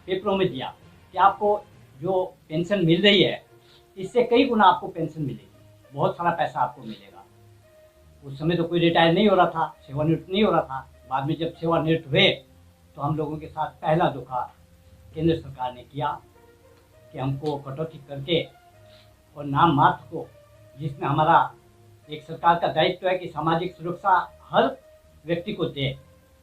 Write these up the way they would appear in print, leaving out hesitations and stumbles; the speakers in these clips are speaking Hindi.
पेपरों में दिया कि आपको जो पेंशन मिल रही है इससे कई गुना आपको पेंशन मिलेगी, बहुत सारा पैसा आपको मिलेगा। उस समय तो कोई रिटायर नहीं हो रहा था, सेवानिवृत्त नहीं हो रहा था। बाद में जब सेवानिवृत्त हुए तो हम लोगों के साथ पहला धोखा केंद्र सरकार ने किया कि हमको कटौती करके और नाम मात्र को, जिसमें हमारा एक सरकार का दायित्व है कि सामाजिक सुरक्षा हर व्यक्ति को दे,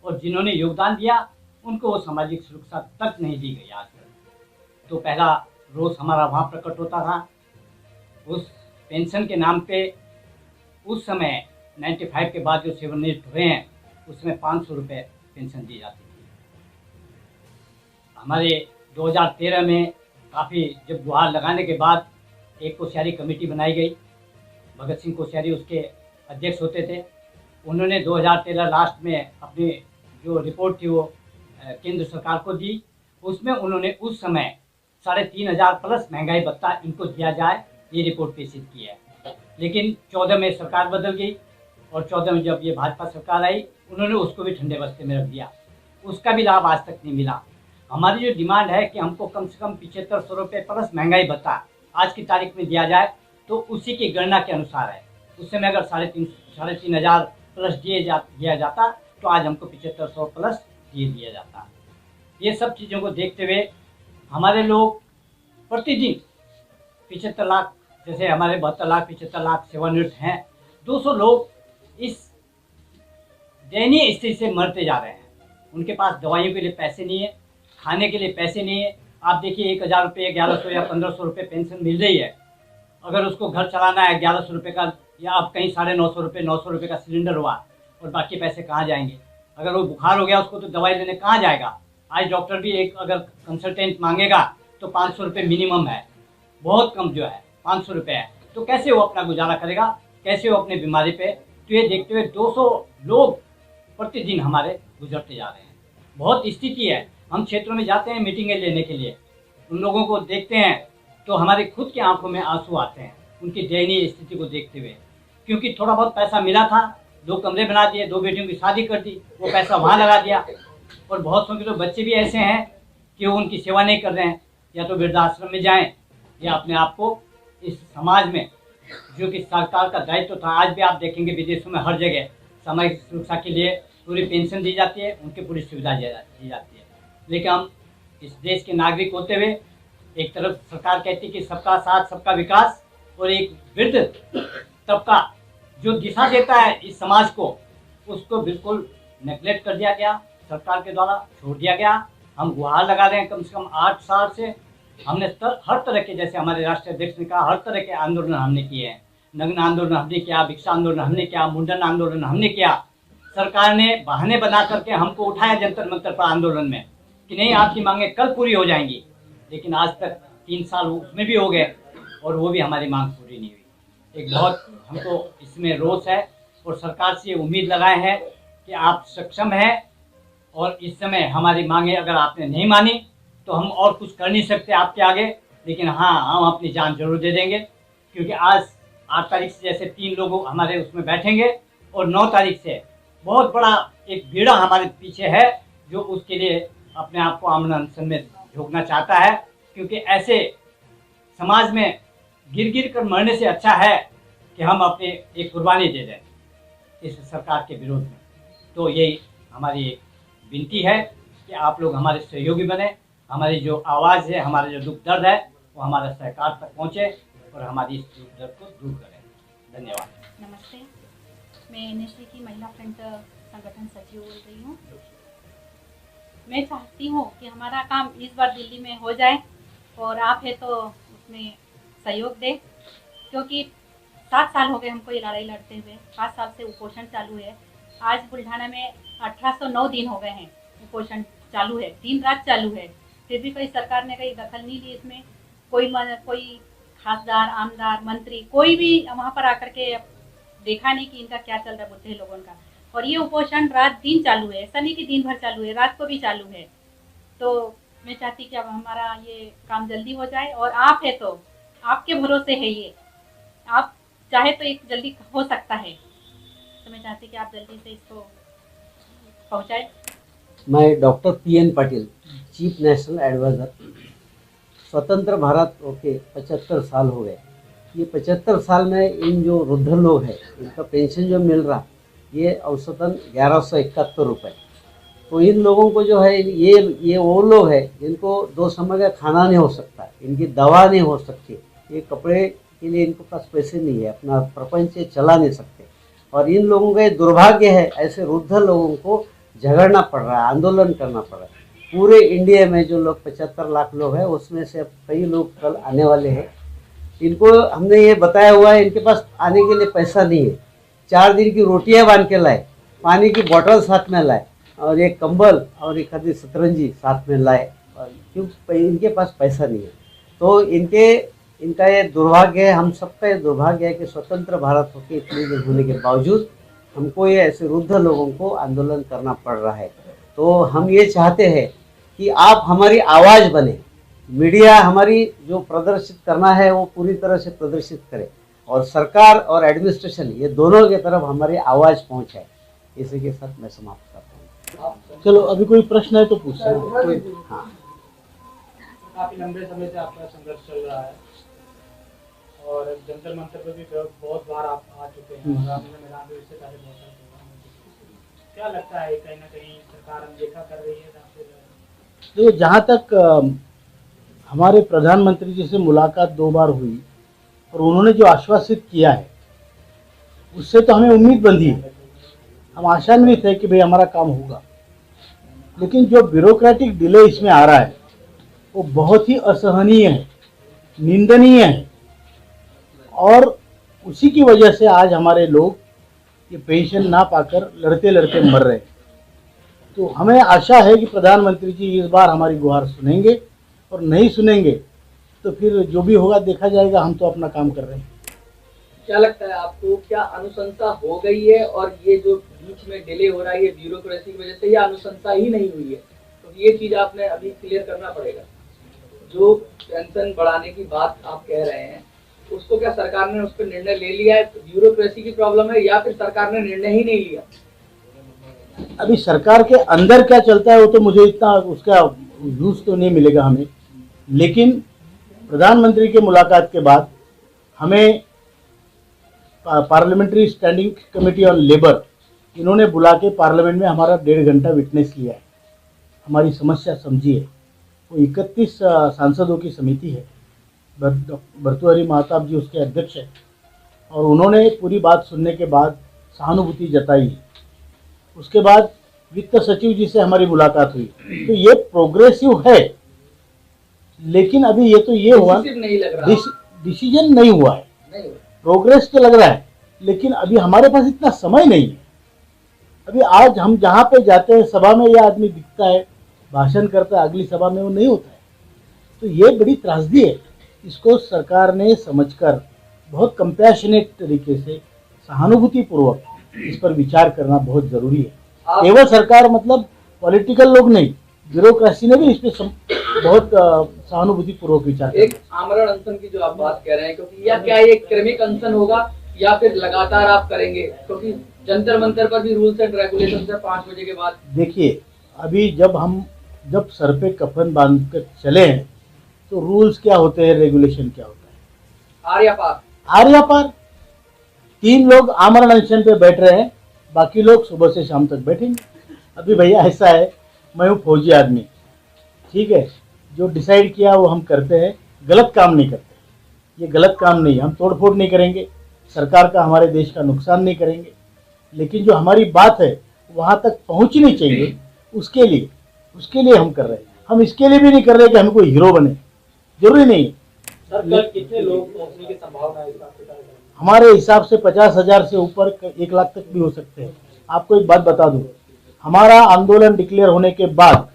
और जिन्होंने योगदान दिया उनको वो सामाजिक सुरक्षा तक नहीं दी गई आज तक। तो पहला रोष हमारा वहाँ प्रकट होता था। उस पेंशन के नाम पे उस समय 95 के बाद जो सेवानिवृत्त हुए हैं उसमें 500 रुपये पेंशन दी जाती थी। हमारे 2013 में काफ़ी जब गुहार लगाने के बाद एक कोश्यारी कमेटी बनाई गई, भगत सिंह कोश्यारी उसके अध्यक्ष होते थे। उन्होंने 2013 लास्ट में अपनी जो रिपोर्ट थी वो केंद्र सरकार को दी। उसमें उन्होंने उस समय 3,500 प्लस महंगाई भत्ता इनको दिया जाए, ये रिपोर्ट पेश की है। लेकिन 14 में सरकार बदल गई और 14 में जब ये भाजपा सरकार आई उन्होंने उसको भी ठंडे बस्ते में रख दिया, उसका भी लाभ आज तक नहीं मिला। हमारी जो डिमांड है कि हमको कम से कम 7500 रुपये प्लस महंगाई भत्ता आज की तारीख में दिया जाए, तो उसी की गणना के अनुसार है। उस समय अगर 3,500 प्लस दिया जाता तो आज हमको 7500 प्लस दिया जाता। ये सब चीज़ों को देखते हुए हमारे लोग प्रतिदिन 75 लाख, जैसे हमारे 72 लाख 75 लाख सेवानिवृत्त हैं, 200 लोग इस दयनीय स्थिति से मरते जा रहे हैं। उनके पास दवाइयों के लिए पैसे नहीं है, खाने के लिए पैसे नहीं है। आप देखिए 1,000 रुपये, 1100 या 1500 रुपये पेंशन मिल रही है, अगर उसको घर चलाना है 1100 रुपये का, या अब कहीं 950 रुपये 900 रुपये का सिलेंडर हुआ, और बाकी पैसे कहाँ जाएंगे? अगर वो बुखार हो गया उसको तो दवाई लेने कहाँ जाएगा? आज डॉक्टर भी एक अगर कंसल्टेंट मांगेगा तो 500 रुपये मिनिमम है, बहुत कम जो है 500 रुपये है। तो कैसे वो अपना गुजारा करेगा, कैसे वो अपने बीमारी पे? तो ये देखते हुए 200 लोग प्रतिदिन हमारे गुजरते जा रहे हैं। बहुत स्थिति है। हम क्षेत्रों में जाते हैं मीटिंगें लेने के लिए, उन लोगों को देखते हैं तो हमारे खुद की आंखों में आंसू आते हैं उनकी दयनीय स्थिति को देखते हुए। क्योंकि थोड़ा बहुत पैसा मिला था, 2 कमरे बना दिए, 2 बेटियों की शादी कर दी, वो पैसा वहाँ लगा दिया। और बहुत सौ के तो बच्चे भी ऐसे हैं कि वो उनकी सेवा नहीं कर रहे हैं, या तो वृद्धाश्रम में जाएं या अपने आप को इस समाज में, जो कि सरकार का दायित्व था। आज भी आप देखेंगे विदेशों में हर जगह सामाजिक सुरक्षा के लिए पूरी पेंशन दी जाती है, उनकी पूरी सुविधा दी जाती है। लेकिन हम इस देश के नागरिक होते हुए एक तरफ सरकार कहती है कि सबका साथ सबका विकास, और एक वृद्ध तबका जो दिशा देता है इस समाज को, उसको बिल्कुल नेग्लेक्ट कर दिया गया, सरकार के द्वारा छोड़ दिया गया। हम गुहार लगा रहे हैं कम से कम 8 साल से। हमने हर तरह के, जैसे हमारे राष्ट्रीय अध्यक्ष ने कहा, हर तरह के आंदोलन हमने किए हैं। नग्न आंदोलन हमने किया, भिक्षा आंदोलन हमने किया, मुंडन आंदोलन हमने किया। सरकार ने बहाने बना करके हमको उठाया जंतर मंतर पर आंदोलन में कि नहीं आपकी मांगें कल पूरी हो जाएंगी, लेकिन आज तक 3 साल उसमें भी हो गए और वो भी हमारी मांग पूरी नहीं हुई। एक बहुत हमको इसमें रोष है, और सरकार से उम्मीद लगाए हैं कि आप सक्षम हैं, और इस समय हमारी मांगे अगर आपने नहीं मानी तो हम और कुछ कर नहीं सकते आपके आगे, लेकिन हाँ हम अपनी जान जरूर दे देंगे। क्योंकि आज 8 तारीख से जैसे 3 लोग हमारे उसमें बैठेंगे, और 9 तारीख से बहुत बड़ा एक बीड़ा हमारे पीछे है जो उसके लिए अपने आप को आमने अनशन में झोंकना चाहता है। क्योंकि ऐसे समाज में गिर गिर कर मरने से अच्छा है कि हम अपने एक कुर्बानी दे दें इस सरकार के विरोध में। तो यही हमारी एक विनती है कि आप लोग हमारे सहयोगी बने, हमारी जो आवाज़ है, हमारा जो दुख दर्द है वो हमारे सरकार तक पहुँचे और हमारी इस दुख दर्द को दूर करें। धन्यवाद। नमस्ते, मैं एनएससी की महिला फ्रंट संगठन सचिव बोल रही हूँ। मैं चाहती हूँ कि हमारा काम इस बार दिल्ली में हो जाए, और आप है तो उसमें सहयोग दें, क्योंकि 7 साल हो गए हमको ये लड़ाई लड़ते हुए। 5 साल से उपोषण चालू है। आज बुल्ढाना में 1809 दिन हो गए हैं उपोषण चालू है, दिन रात चालू है, फिर भी कोई सरकार ने कोई दखल नहीं ली इसमें। कोई खासदार, आमदार, मंत्री कोई भी वहाँ पर आकर के देखा नहीं कि इनका क्या चल रहा है बुढ़े लोगों का। और ये उपोषण रात दिन चालू है, ऐसा नहीं कि दिन भर चालू है, रात को भी चालू है। तो मैं चाहती कि अब हमारा ये काम जल्दी हो जाए, और आप है तो आपके भरोसे है ये, आप चाहे तो एक जल्दी हो सकता है। तो मैं चाहती कि आप जल्दी से इसको पहुंचाए। मैं doctor PN Patil, chief national adviser. स्वतंत्र भारत होके 75 साल हो गए। ये 75 साल में इन जो वृद्ध लोग हैं इनका पेंशन जो मिल रहा ये औसतन 1171 रुपये। तो इन लोगों को जो है ये वो लोग हैं जिनको 2 समय का खाना नहीं हो सकता, इनकी दवा नहीं हो सकती, ये कपड़े के लिए इनके पास पैसे नहीं है, अपना प्रपंच चला नहीं सकते। और इन लोगों का ये दुर्भाग्य है, ऐसे वृद्ध लोगों को झगड़ना पड़ रहा है, आंदोलन करना पड़ रहा है। पूरे इंडिया में जो लोग 75 लाख लोग हैं उसमें से अब कई लोग कल आने वाले हैं। इनको हमने ये बताया हुआ है इनके पास आने के लिए पैसा नहीं है, 4 दिन की रोटियां बांध के लाए, पानी की बोतल साथ में लाए और एक कंबल और एक आदि सतरंजी साथ में लाए, क्यों इनके पास पैसा नहीं है। तो इनका ये दुर्भाग्य है, हम सबका ये दुर्भाग्य है कि स्वतंत्र भारत होके इतने दिन होने के बावजूद हमको ये ऐसे वृद्ध लोगों को आंदोलन करना पड़ रहा है। तो हम ये चाहते हैं कि आप हमारी आवाज़ बने, मीडिया हमारी जो प्रदर्शित करना है वो पूरी तरह से प्रदर्शित करे और सरकार और एडमिनिस्ट्रेशन ये दोनों की तरफ हमारी आवाज़ पहुँचाए। इसी के साथ मैं समाप्त करता हूँ। चलो अभी कोई प्रश्न है तो पूछ सकते हैं। हाँ, काफी लंबे समय से आपका संघर्ष चल रहा है और जंतर मंतर पर भी बहुत बार आप आ चुके हैं और आपने मैदान में इससे पहले बहुत सारे प्रोग्राम हो चुके हैं। क्या लगता है कहीं ना कहीं सरकार अनदेखा कर रही है? देखो, जहाँ तक हमारे प्रधानमंत्री जी से मुलाकात 2 बार हुई और उन्होंने जो आश्वासित किया है उससे तो हमें उम्मीद बंधी है, हम आशान्वित है कि भाई हमारा काम होगा। लेकिन जो ब्यूरोक्रेटिक डिले इसमें आ रहा है वो बहुत ही असहनीय है, निंदनीय है और उसी की वजह से आज हमारे लोग ये पेंशन ना पाकर लड़ते लड़ते मर रहे हैं। तो हमें आशा है कि प्रधानमंत्री जी इस बार हमारी गुहार सुनेंगे और नहीं सुनेंगे तो फिर जो भी होगा देखा जाएगा, हम तो अपना काम कर रहे हैं। क्या लगता है आपको, क्या अनुशंसा हो गई है और ये जो बीच में डिले हो रहा है ये ब्यूरोक्रेसी की वजह से या अनुशंसा ही नहीं हुई है? तो ये चीज आपने अभी क्लियर करना पड़ेगा। जो पेंशन बढ़ाने की बात आप कह रहे हैं उसको क्या सरकार ने उस पर निर्णय ले लिया है, ब्यूरोक्रेसी की प्रॉब्लम है या फिर सरकार ने निर्णय ही नहीं लिया? अभी सरकार के अंदर क्या चलता है वो तो मुझे इतना उसका न्यूज़ तो नहीं मिलेगा हमें, लेकिन प्रधानमंत्री के मुलाकात के बाद हमें parliamentary standing committee on labour इन्होंने बुला के पार्लियामेंट में हमारा 1.5 घंटा विटनेस लिया है, हमारी समस्या समझी है। वो 31 सांसदों की समिति है, भर्तृहरि महताब जी उसके अध्यक्ष हैं और उन्होंने पूरी बात सुनने के बाद सहानुभूति जताई। उसके बाद वित्त सचिव जी से हमारी मुलाकात हुई। तो ये प्रोग्रेसिव है, लेकिन अभी ये हुआ नहीं लग रहा, डिसीजन नहीं हुआ है, प्रोग्रेस तो लग रहा है लेकिन अभी हमारे पास इतना समय नहीं है। अभी आज हम जहाँ पे जाते हैं सभा में यह आदमी दिखता है, भाषण करता है, अगली सभा में वो नहीं होता है। तो ये बड़ी त्रासदी है, इसको सरकार ने समझकर बहुत कंपैशनेट तरीके से सहानुभूतिपूर्वक इस पर विचार करना बहुत जरूरी है। केवल सरकार मतलब पॉलिटिकल लोग नहीं, ब्यूरोक्रेसी ने भी इस पर बहुत सहानुभूतिपूर्वक विचार एक आमरण अनशन की जो आप बात कह रहे हैं, क्योंकि या क्या ये क्रमिक अनशन होगा या फिर लगातार आप करेंगे? क्योंकि जंतर मंतर पर भी रूल्स एंड रेगुलेशन है 5 बजे के बाद। देखिए, अभी जब सर पे कफन बांध कर चले हैं तो रूल्स क्या होते हैं, रेगुलेशन क्या होता है? आर्या पार 3 लोग आमरण अनशन पे बैठ रहे हैं, बाकी लोग सुबह से शाम तक बैठेंगे। अभी भैया ऐसा है, मैं हूँ फौजी आदमी, ठीक है, जो डिसाइड किया वो हम करते हैं, गलत काम नहीं करते। ये गलत काम नहीं, हम तोड़फोड़ नहीं करेंगे, सरकार का हमारे देश का नुकसान नहीं करेंगे, लेकिन जो हमारी बात है वहाँ तक पहुँचनी चाहिए उसके लिए हम कर रहे हैं। हम इसके लिए भी नहीं कर रहे कि हम कोई हीरो बने, जरूरी नहीं। सर कल कितने लोग पहुंचने की संभावना है? हमारे हिसाब से 50,000 से ऊपर 1 लाख तक भी हो सकते हैं। आपको एक बात बता दूं, हमारा आंदोलन डिक्लेयर होने के बाद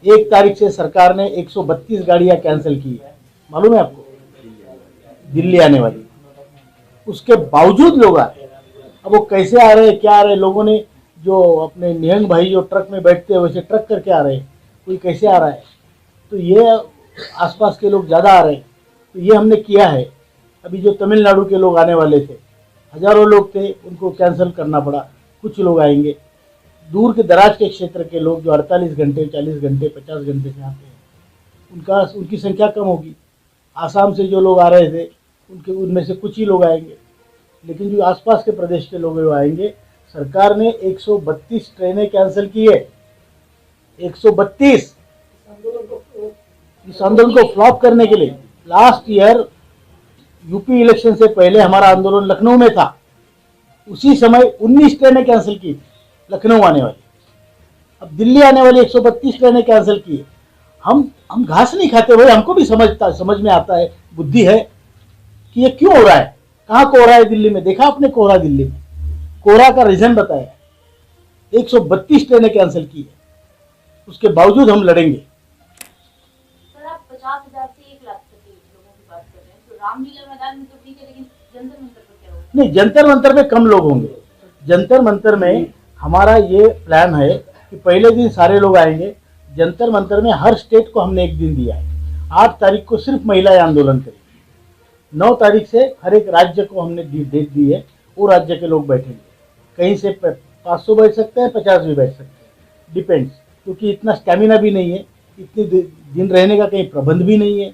1 तारीख से सरकार ने 132 गाड़ियां कैंसिल की है, मालूम है आपको, दिल्ली आने वाली। उसके बावजूद लोग आ रहे हैं। अब वो कैसे आ रहे हैं, क्या आ रहे हैं, लोगों ने जो अपने निहंग भाई जो ट्रक में बैठते हैं वैसे ट्रक करके आ रहे हैं, कोई कैसे आ रहा है। तो ये आसपास के लोग ज़्यादा आ रहे हैं, तो ये हमने किया है। अभी जो तमिलनाडु के लोग आने वाले थे, हजारों लोग थे, उनको कैंसिल करना पड़ा, कुछ लोग आएंगे। दूर के दराज के क्षेत्र के लोग जो 48 घंटे 40 घंटे 50 घंटे से आते हैं उनकी संख्या कम होगी। आसाम से जो लोग आ रहे थे उनमें से कुछ ही लोग आएंगे, लेकिन जो आसपास के प्रदेश के लोग जो आएंगे, सरकार ने 132 ट्रेनें कैंसिल की है। 132 इस आंदोलन को फ्लॉप करने के लिए। लास्ट ईयर यूपी इलेक्शन से पहले हमारा आंदोलन लखनऊ में था, उसी समय 19 ट्रेनें कैंसिल की थी लखनऊ आने वाली। अब दिल्ली आने वाली 132 ट्रेनें कैंसिल की है। हम घास नहीं खाते भाई, हमको भी समझ में आता है, बुद्धि है कि ये क्यों हो रहा है, कहाँ कोहरा है दिल्ली में। देखा आपने कोहरा दिल्ली में, कोहरा का रीजन बताया। 132 ट्रेनें कैंसिल की है, उसके बावजूद हम लड़ेंगे। सर आप 50,000 से 1 लाख तक के लोगों की बात कर रहे हैं, तो रामलीला मैदान में तो ठीक है, लेकिन जंतर मंतर पर क्या होगा? नहीं, जंतर मंतर में कम लोग होंगे। जंतर मंतर में हमारा ये प्लान है कि पहले दिन सारे लोग आएंगे। जंतर मंतर में हर स्टेट को हमने एक दिन दिया है। 8 तारीख को सिर्फ महिलाएं आंदोलन करेंगी। 9 तारीख से हर एक राज्य को हमने डेट दी है, वो राज्य के लोग बैठेंगे। कहीं से 500 बैठ सकते हैं, 50 भी बैठ सकते हैं, डिपेंड्स, क्योंकि इतना स्टैमिना भी नहीं है, इतने दिन रहने का कहीं प्रबंध भी नहीं है।